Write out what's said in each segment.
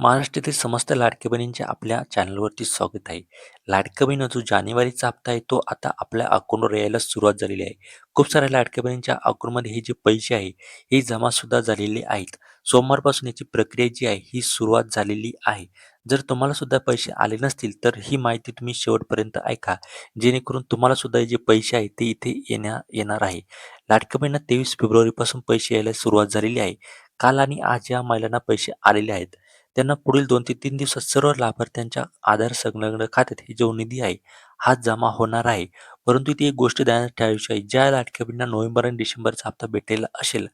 महाराष्ट्रातील समस्त लाडक्या बहिणींचे आपल्या चॅनलवरती स्वागत आहे. लाडक्या बहिणीचा जो जानेवारीचा हप्ता आहे तो आता आपल्या अकाउंटवर यायला सुरुवात झालेली आहे. खूप साऱ्या लाडक्या बहिणींच्या अकाउंटमध्ये हे जे पैसे आहे हे जमासुद्धा झालेले आहेत. सोमवारपासून याची प्रक्रिया जी आहे ही सुरुवात झालेली आहे. जर तुम्हाला सुद्धा पैसे आले नसतील तर ही माहिती तुम्ही शेवटपर्यंत ऐका, जेणेकरून तुम्हाला सुद्धा हे जे पैसे आहेत ते इथे येणार आहे. लाडक्या बहिणींना 23 फेब्रुवारीपासून पैसे यायला सुरुवात झालेली आहे. काल आणि आज या महिलांना पैसे आलेले आहेत. त्यांना पुढील 2 ते 3 दिवसात सर्व लाभार्थ्यांच्या आधार संलग्न खात्यात हे जो निधी आहे, हा जमा होणार आहे. परंतु इथे एक गोष्ट ध्यानात ठेवायची आहे, ज्या लाडक्या बहिणींना नोव्हेंबर आणि डिसेंबरचा हप्ता भेटलेला असेल,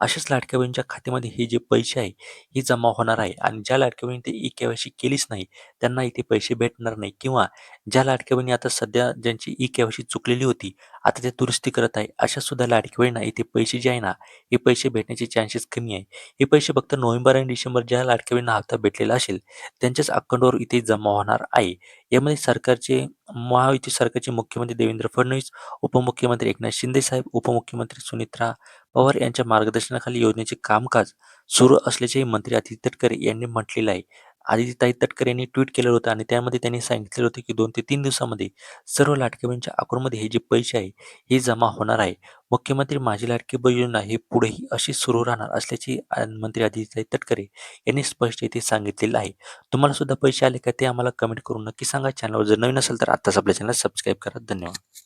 अशाच लाडक्या बहिणींच्या खात्यामध्ये हे जे पैसे आहे, हे जमा होणार आहे आणि ज्या लाडक्या बहिणी ते ई-के-वाय-सी केलीच नाही, त्यांना इथे पैसे भेटणार नाही किंवा ज्या लाडक्या बहिणी आता सध्या ज्यांची ई-के-वाय-सी चुकलेली होती, आता ते दुरुस्ती करत आहे, अशा सुद्धा लाडक्या बहिणींना इथे पैसे जे आहे ना, हे पैसे भेटण्याचे चान्सेस कमी आहे. हे पैसे फक्त नोव्हेंबर आणि डिसेंबर ज्या लाडक्या बहिणींना हप्ता भेटलेला असेल, त्यांच्याच अकाउंटवर इथे जमा होणार आहे. यामध्ये महायुती सरकारचे मुख्यमंत्री देवेंद्र फडणवीस, उपमुख्यमंत्री एकनाथ शिंदे साहेब, उपमुख्यमंत्री सुनेत्रा पवार यांच्या मार्गदर्शनाखाली योजनेचे कामकाज सुरू असल्याचेही मंत्री आदित्य तटकरे यांनी म्हटलेलं आहे. आदित्यताई तटकरे यांनी ट्विट केलं होतं आणि त्यामध्ये त्यांनी सांगितलेलं होतं की 2 ते 3 दिवसामध्ये सर्व लाडक्या बहिणींच्या अकाउंटमध्ये हे जे पैसे आहे, हे जमा होणार आहे. मुख्यमंत्री माझी लाडकी बहीण योजना हे पुढेही अशीच सुरू राहणार असल्याचे मंत्री आदित्यताई तटकरे यांनी स्पष्ट इथे सांगितलेलं आहे. तुम्हाला सुद्धा पैसे आले का ते आम्हाला कमेंट करून नक्की सांगा. चॅनलवर जर नवीन असेल तर आत्ताच आपल्या चॅनल सबस्क्राईब करा. धन्यवाद.